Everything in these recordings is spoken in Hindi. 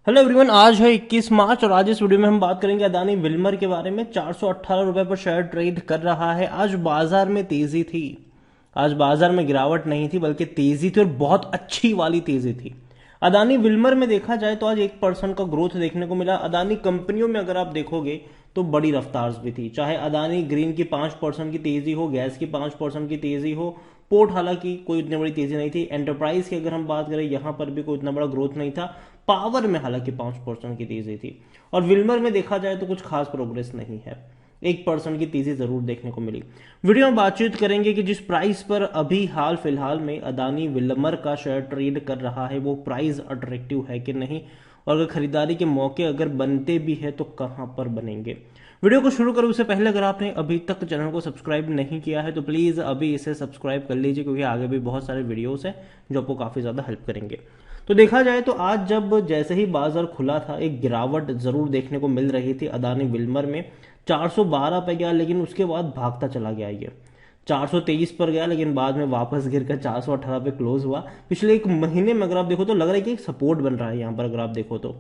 हेलो एवरीवन, आज है 21 मार्च और आज इस वीडियो में हम बात करेंगे अदानी विल्मर के बारे में। 418 रुपए पर शेयर ट्रेड कर रहा है। आज बाजार में तेजी थी। आज बाजार में गिरावट नहीं थी बल्कि तेजी थी और बहुत अच्छी वाली तेजी थी। अदानी विल्मर में देखा जाए तो आज 1% का ग्रोथ देखने को मिला। अदानी कंपनियों में अगर आप देखोगे तो बड़ी रफ्तार भी थी, चाहे अदानी ग्रीन की 5% की तेजी हो, गैस की 5% की तेजी हो, पोर्ट हालांकि कोई इतनी बड़ी तेजी नहीं थी। एंटरप्राइज की अगर हम बात करें यहां पर भी कोई इतना बड़ा ग्रोथ नहीं था। पावर में हालांकि 5% की तेजी थी और विल्मर में देखा जाए तो कुछ खास प्रोग्रेस नहीं है। 1% की तेजी जरूर देखने को मिली। वीडियो में बातचीत करेंगे कि जिस प्राइस पर अभी हाल फिलहाल में अदानी विल्मर का शेयर ट्रेड कर रहा है वो प्राइस अट्रैक्टिव है कि नहीं, और अगर खरीदारी के मौके अगर बनते भी है तो कहां पर बनेंगे। वीडियो को शुरू करूं उससे पहले अगर आपने अभी तक चैनल को सब्सक्राइब नहीं किया है तो प्लीज अभी इसे सब्सक्राइब कर लीजिए, क्योंकि आगे भी बहुत सारे वीडियोस हैं जो आपको काफी ज्यादा हेल्प करेंगे। तो देखा जाए तो आज जब जैसे ही बाजार खुला था एक गिरावट जरूर देखने को मिल रही थी अदानी विल्मर में। 412 पे गया लेकिन उसके बाद भागता चला गया। ये 423 पर गया लेकिन बाद में वापस गिरकर 418 पे क्लोज हुआ। पिछले एक महीने में अगर आप देखो तो लग रहा है कि एक सपोर्ट बन रहा है यहाँ पर अगर आप देखो तो,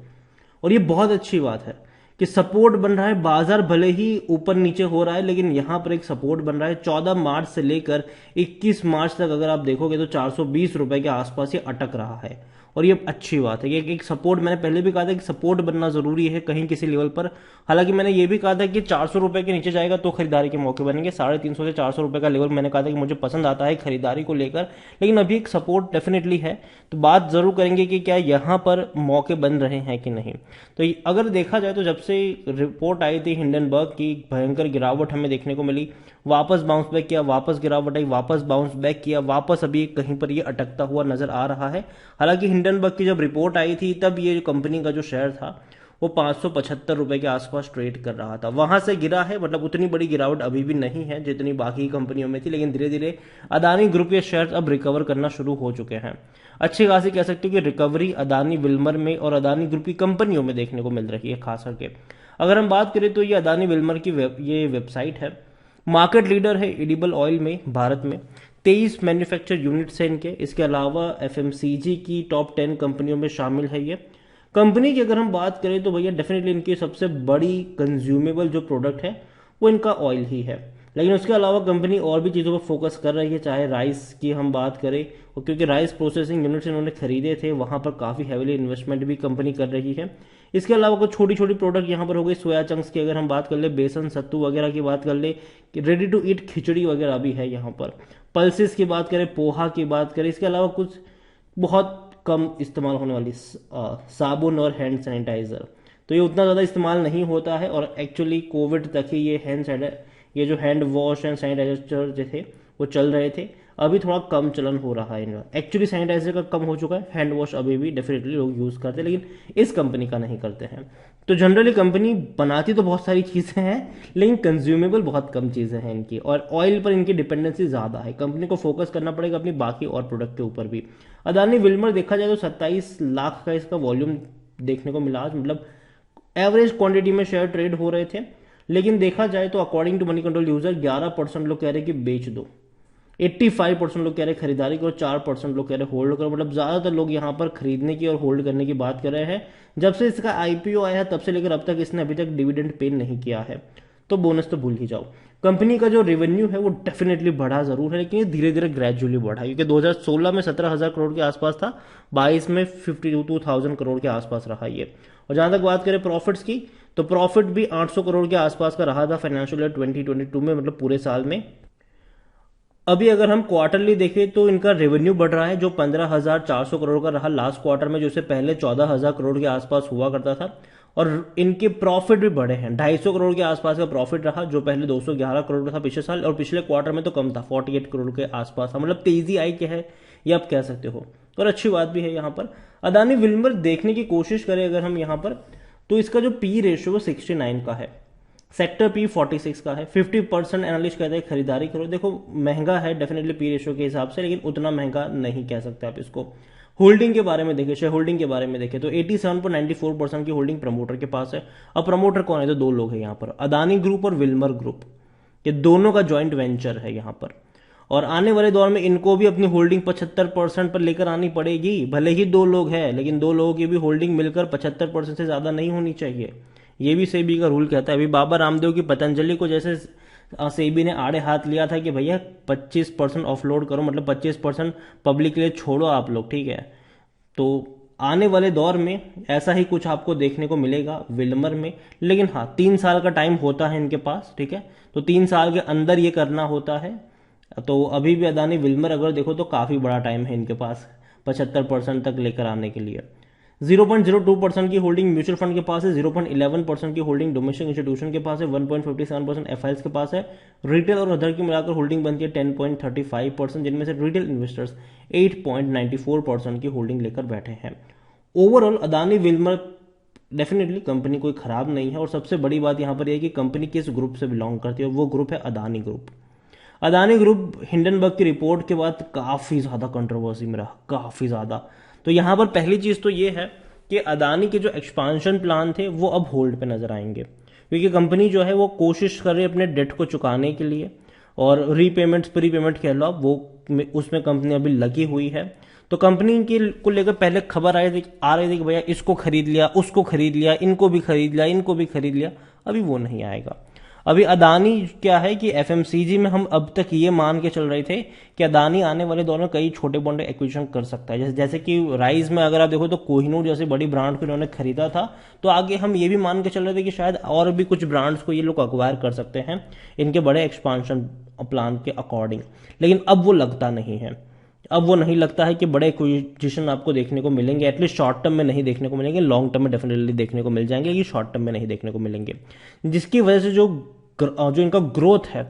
और ये बहुत अच्छी बात है कि सपोर्ट बन रहा है। बाजार भले ही ऊपर नीचे हो रहा है लेकिन यहां पर एक सपोर्ट बन रहा है। 14 मार्च से लेकर 21 मार्च तक अगर आप देखोगे तो 420 रुपए के आसपास ये अटक रहा है और ये अच्छी बात है। एक सपोर्ट, मैंने पहले भी कहा था कि सपोर्ट बनना जरूरी है कहीं किसी लेवल पर। हालांकि मैंने ये भी कहा था कि 400 रुपए के नीचे जाएगा तो खरीदारी के मौके बनेंगे। 350 से 400 रुपए का लेवल मैंने कहा था कि मुझे पसंद आता है खरीदारी को लेकर, लेकिन अभी एक सपोर्ट डेफिनेटली है। तो बात जरूर करेंगे कि क्या यहां पर मौके बन रहे हैं कि नहीं। तो अगर देखा जाए तो जब से रिपोर्ट आई थी हिंडनबर्ग की, भयंकर गिरावट हमें देखने को मिली। वापस बाउंस बैक किया, वापस गिरावट आई, वापस बाउंस बैक किया, वापस अभी कहीं पर ये अटकता हुआ नजर आ रहा है। हालांकि हिंडनबर्ग की जब रिपोर्ट आई थी तब ये कंपनी का जो शेयर था वो 575 रुपए के आसपास ट्रेड कर रहा था। वहां से गिरा है, मतलब उतनी बड़ी गिरावट अभी भी नहीं है जितनी बाकी कंपनियों में थी, लेकिन धीरे धीरे अदानी ग्रुप के शेयर अब रिकवर करना शुरू हो चुके हैं। अच्छी खासी कह सकते हो कि रिकवरी अदानी विल्मर में और अदानी ग्रुप की कंपनियों में देखने को मिल रही है खास करके। अगर हम बात करें तो ये अदानी विल्मर की ये वेबसाइट है। मार्केट लीडर है एडिबल ऑयल में भारत में। 23 मैन्युफैक्चर यूनिट्स हैं इनके। इसके अलावा एफएमसीजी की टॉप 10 कंपनियों में शामिल है ये कंपनी की। अगर हम बात करें तो भैया डेफिनेटली इनकी सबसे बड़ी कंज्यूमेबल जो प्रोडक्ट है वो इनका ऑयल ही है, लेकिन उसके अलावा कंपनी और भी चीज़ों पर फोकस कर रही है। चाहे राइस की हम बात करें, और क्योंकि राइस प्रोसेसिंग यूनिट्स इन्होंने खरीदे थे वहां पर काफ़ी हैवीली इन्वेस्टमेंट भी कंपनी कर रही है। इसके अलावा कुछ छोटी छोटी प्रोडक्ट यहाँ पर हो गई। सोया चंक्स की अगर हम बात कर ले, बेसन सत्तू वगैरह की बात कर ले, रेडी टू ईट खिचड़ी वगैरह भी है यहाँ पर। पल्सेस की बात करें, पोहा की बात करें, इसके अलावा कुछ बहुत कम इस्तेमाल होने वाली साबुन और हैंड सैनिटाइजर, तो ये उतना ज़्यादा इस्तेमाल नहीं होता है और एक्चुअली कोविड तक ही ये जो हैंड वॉश एंड सैनिटाइजर जो थे वो चल रहे थे। अभी थोड़ा कम चलन हो रहा है इनका। एक्चुअली सैनिटाइजर का कम हो चुका है, हैंड वॉश अभी भी डेफिनेटली लोग यूज़ करते हैं लेकिन इस कंपनी का नहीं करते हैं। तो जनरली कंपनी बनाती तो बहुत सारी चीज़ें हैं लेकिन कंज्यूमेबल बहुत कम चीज़ें हैं इनकी, और ऑयल पर इनकी डिपेंडेंसी ज़्यादा है। कंपनी को फोकस करना पड़ेगा अपनी बाकी और प्रोडक्ट के ऊपर भी। अदानी विल्मर देखा जाए तो 27 लाख का इसका वॉल्यूम देखने को मिला आज, मतलब एवरेज क्वांटिटी में शेयर ट्रेड हो रहे थे। लेकिन देखा जाए तो according to Moneycontrol user 11% लोग कह रहे कि बेच दो, 85% लोग कह रहे खरीदारी करो, 4% लोग कह रहे होल्ड करो। मतलब ज्यादातर लोग यहाँ पर खरीदने की और होल्ड करने की बात कर रहे हैं। जब से इसका आईपीओ आया है तब से लेकर अब तक इसने अभी तक डिविडेंड पे नहीं किया है, तो बोनस तो भूल ही जाओ। कंपनी का जो रेवेन्यू है वो डेफिनेटली बढ़ा जरूर है लेकिन ये धीरे धीरे ग्रेजुअली बढ़ा, क्योंकि 2016 में 17,000 करोड़ के आसपास था, 22 में 52,000 करोड़ के आसपास रहा ये। और जहां तक बात करें प्रॉफिट्स की तो प्रॉफिट भी 800 करोड़ के आसपास का रहा था फाइनेंशियल ईयर 2022 में, मतलब पूरे साल में। अभी अगर हम क्वार्टरली देखें तो इनका रेवेन्यू बढ़ रहा है जो 15,400 करोड़ का रहा लास्ट क्वार्टर में, जो इससे पहले 14,000 करोड़ के आसपास हुआ करता था। और इनके प्रॉफिट भी बढ़े हैं, 250 करोड़ के आसपास का प्रॉफिट रहा जो पहले 211 करोड़ का था पिछले साल, और पिछले क्वार्टर में तो कम था, 48 करोड़ के आसपास था। मतलब तेजी आई क्या है ये आप कह सकते हो, और अच्छी बात भी है। यहाँ पर अदानी विल्मर देखने की कोशिश करें अगर हम यहाँ पर, तो इसका जो पी रेशियो वो 69 का है, सेक्टर पी 46 का है। 50% एनालिस्ट कहते हैं खरीदारी करो। देखो महंगा है डेफिनेटली पी रेशियो के हिसाब से, लेकिन उतना महंगा नहीं कह सकते आप इसको। होल्डिंग के बारे में देखें, शेयर होल्डिंग के बारे में देखें तो 87.94% की होल्डिंग प्रमोटर के पास है। अब प्रमोटर कौन है, तो दो लोग हैं यहाँ पर, अदानी ग्रुप और विल्मर ग्रुप, ये दोनों का ज्वाइंट वेंचर है यहाँ पर। और आने वाले दौर में इनको भी अपनी होल्डिंग 75% पर लेकर आनी पड़ेगी। भले ही दो लोग हैं, लेकिन दो लोगों की भी होल्डिंग मिलकर 75% से ज्यादा नहीं होनी चाहिए। ये भी सेबी का रूल कहता है। अभी बाबा रामदेव की पतंजलि को जैसे सेबी ने आड़े हाथ लिया था कि भैया 25% ऑफलोड करो, मतलब 25% पब्लिक के लिए छोड़ो आप लोग, ठीक है। तो आने वाले दौर में ऐसा ही कुछ आपको देखने को मिलेगा विल्मर में। लेकिन हाँ, 3 साल का टाइम होता है इनके पास, ठीक है। तो 3 साल के अंदर ये करना होता है। तो अभी भी अदानी विल्मर अगर देखो तो काफी बड़ा टाइम है इनके पास 75% तक लेकर आने के लिए। 0.02% की होल्डिंग म्यूचुअल फंड के पास है, 0.11% की होल्डिंग डोमेस्टिक इंस्टीट्यूशन के पास है, 1.57% एफआईएस के पास है। रिटेल और अदर की मिलाकर होल्डिंग बनती है 10.35%, जिनमें से रिटेल इन्वेस्टर्स 8.94% की होल्डिंग लेकर बैठे हैं। Overall Adani Wilmer definitely company कोई खराब नहीं है। और सबसे बड़ी बात यहां पर यह कि कंपनी किस ग्रुप से बिलोंग करती है, वो ग्रुप है Adani group. Adani group Hindenburg की रिपोर्ट के बाद काफी ज्यादा कंट्रोवर्सी में रहा, काफी ज्यादा। तो यहां पर पहली चीज तो ये है कि अदानी के जो एक्सपांशन प्लान थे वो अब होल्ड पे नजर आएंगे, क्योंकि कंपनी जो है वो कोशिश कर रही है अपने डेट को चुकाने के लिए, और रीपेमेंट्स प्रीपेमेंट कह लो आप, वो उसमें कंपनी अभी लगी हुई है। तो कंपनी के को लेकर पहले खबर आ रही थी कि भैया इसको खरीद लिया, उसको खरीद लिया, इनको भी खरीद लिया, इनको भी खरीद लिया। अभी वो नहीं आएगा। अभी अदानी क्या है कि एफएमसीजी में हम अब तक ये मान के चल रहे थे कि अदानी आने वाले दौर में कई छोटे मोटे एक्विजिशन कर सकता है। जैसे कि राइस में अगर आप देखो तो कोहिनूर जैसे बड़ी ब्रांड को इन्होंने खरीदा था। तो आगे हम ये भी मान के चल रहे थे कि शायद और भी कुछ ब्रांड्स को ये लोग अक्वायर कर सकते हैं इनके बड़े एक्सपांशन प्लान के अकॉर्डिंग। लेकिन अब वो लगता नहीं है। अब वो नहीं लगता है कि बड़े एक्विजिशन आपको देखने को मिलेंगे, एटलीस्ट शॉर्ट टर्म में नहीं देखने को मिलेंगे। लॉन्ग टर्म में डेफिनेटली देखने को मिल जाएंगे, ये शॉर्ट टर्म में नहीं देखने को मिलेंगे, जिसकी वजह से जो इनका ग्रोथ है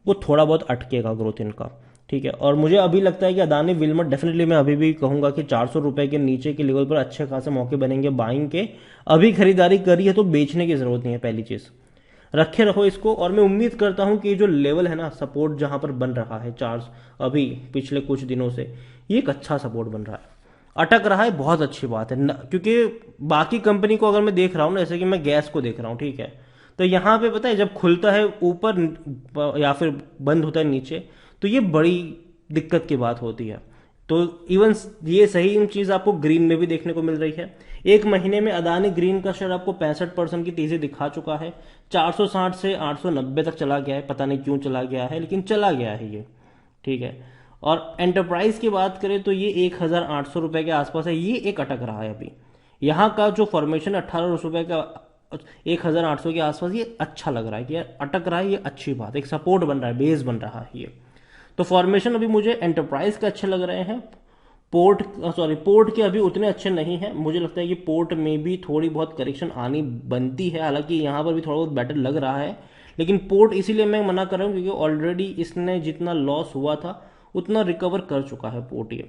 वो थोड़ा बहुत अटकेगा ग्रोथ इनका, ठीक है। और मुझे अभी लगता है कि अदानी विल्मर डेफिनेटली मैं अभी भी कहूंगा कि 400 रुपए के नीचे के लेवल पर अच्छे खासे मौके बनेंगे बाइंग के। अभी खरीदारी करी है तो बेचने की जरूरत नहीं है, पहली चीज रखे रहो इसको। और मैं उम्मीद करता हूं कि ये जो लेवल है ना सपोर्ट जहां पर बन रहा है 4, अभी पिछले कुछ दिनों से ये एक अच्छा सपोर्ट बन रहा है, अटक रहा है, बहुत अच्छी बात है। क्योंकि बाकी कंपनी को अगर मैं देख रहा हूं ना, जैसे कि मैं गैस को देख रहा हूं, ठीक है, तो यहां पे पता है जब खुलता है ऊपर या फिर बंद होता है नीचे, तो ये बड़ी दिक्कत की बात होती है। तो इवन ये सही चीज आपको ग्रीन में भी देखने को मिल रही है। एक महीने में अदानी ग्रीन का शेयर आपको 65% की तेजी दिखा चुका है, 460 से 890 तक चला गया है। पता नहीं क्यों चला गया है, लेकिन चला गया है ये, ठीक है। और एंटरप्राइज की बात करें तो ये 1800 रुपए के आसपास है, ये एक अटक रहा है अभी। यहां का जो फॉर्मेशन 18 रुपए का 1800 के आसपास, ये अच्छा लग रहा है कि यार अटक रहा है, ये अच्छी बात, एक सपोर्ट बन रहा है, बेस बन रहा है ये। तो फॉर्मेशन अभी मुझे एंटरप्राइज के अच्छे लग रहे हैं। पोर्ट के अभी उतने अच्छे नहीं है। मुझे लगता है कि पोर्ट में भी थोड़ी बहुत करेक्शन आनी बनती है, हालांकि यहां पर भी थोड़ा बहुत बेटर लग रहा है। लेकिन पोर्ट इसीलिए मैं मना कर रहा हूं क्योंकि ऑलरेडी इसने जितना लॉस हुआ था उतना रिकवर कर चुका है पोर्ट ये।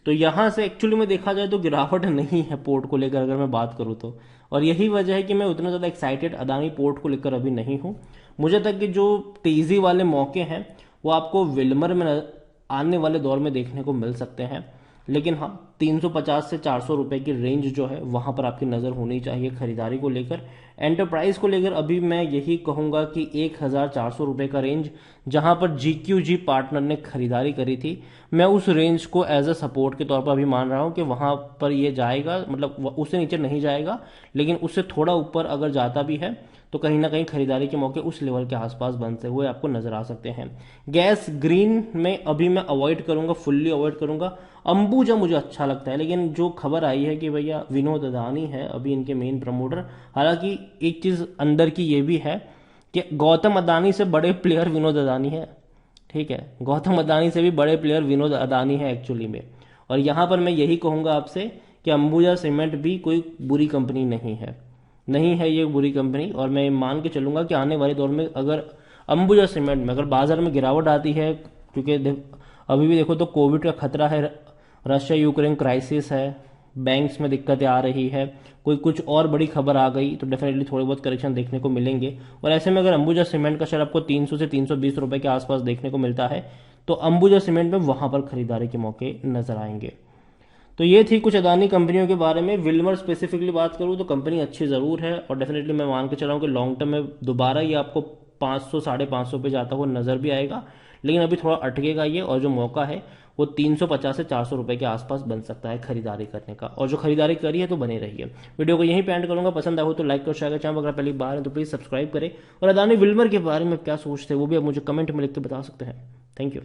तो यहां से एक्चुअली में देखा जाए तो गिरावट नहीं है पोर्ट को लेकर अगर मैं बात करूं तो। और यही वजह है कि मैं उतना ज्यादा एक्साइटेड अदानी पोर्ट को लेकर अभी नहीं हूं। मुझे तक कि जो तेजी वाले मौके हैं वो आपको विल्मर में आने वाले दौर में देखने को मिल सकते हैं। लेकिन हाँ, 350 से 400 रुपए की रेंज जो है वहां पर आपकी नजर होनी चाहिए खरीदारी को लेकर। एंटरप्राइज को लेकर अभी मैं यही कहूंगा कि 1400 रुपए का रेंज जहां पर जीक्यूजी पार्टनर ने खरीदारी करी थी, मैं उस रेंज को एज अ सपोर्ट के तौर पर अभी मान रहा हूं कि वहां पर ये जाएगा, मतलब उससे नीचे नहीं जाएगा। लेकिन उससे थोड़ा ऊपर अगर जाता भी है तो कहीं ना कहीं खरीदारी के मौके उस लेवल के आसपास बनते हुए आपको नजर आ सकते हैं। गैस ग्रीन में अभी मैं अवॉइड करूंगा, फुल्ली अवॉइड करूंगा। अंबुजा मुझे अच्छा लगता है, लेकिन जो खबर आई है कि भैया विनोद अदानी है अभी इनके मेन प्रमोटर। हालांकि एक चीज अंदर की ये भी है कि गौतम अदानी से बड़े प्लेयर विनोद अदानी है, ठीक है। गौतम अदानी से भी बड़े प्लेयर विनोद अदानी है एक्चुअली में। और यहां पर मैं यही कहूंगा आपसे कि अंबुजा सीमेंट भी कोई बुरी कंपनी नहीं है, नहीं है ये बुरी कंपनी। और मैं मान के चलूंगा कि आने वाले दौर में अगर अंबुजा सीमेंट में अगर बाजार में गिरावट आती है, क्योंकि अभी भी देखो तो कोविड का खतरा है, रशिया यूक्रेन क्राइसिस है, बैंक्स में दिक्कतें आ रही है, कोई कुछ और बड़ी खबर आ गई तो डेफिनेटली थोड़े बहुत करेक्शन देखने को मिलेंगे। और ऐसे में अगर अंबुजा सीमेंट का शेयर आपको 300 से 320 रुपए के आसपास देखने को मिलता है तो अंबुजा सीमेंट में वहां पर खरीदारी के मौके नजर आएंगे। तो ये थी कुछ अदानी कंपनियों के बारे में। विल्मर स्पेसिफिकली बात करूं तो कंपनी अच्छी जरूर है और डेफिनेटली मैं मान के चला हूं कि लॉन्ग टर्म में दोबारा ये आपको 500 550 पे जाता हुआ नजर भी आएगा। लेकिन अभी थोड़ा अटकेगा ये, और जो मौका है वो 350 से 400 रुपए के आसपास बन सकता है खरीदारी करने का। और जो खरीदारी करी है तो बने रहिए। वीडियो को यहीं पे एंड करूंगा, पसंद आया हो तो लाइक और शेयर करें, चैनल अगर पहली बार है तो प्लीज सब्सक्राइब करें। और अदानी विल्मर के बारे में क्या सोचते हैं वो भी आप मुझे कमेंट में लिख के बता सकते हैं। Thank you.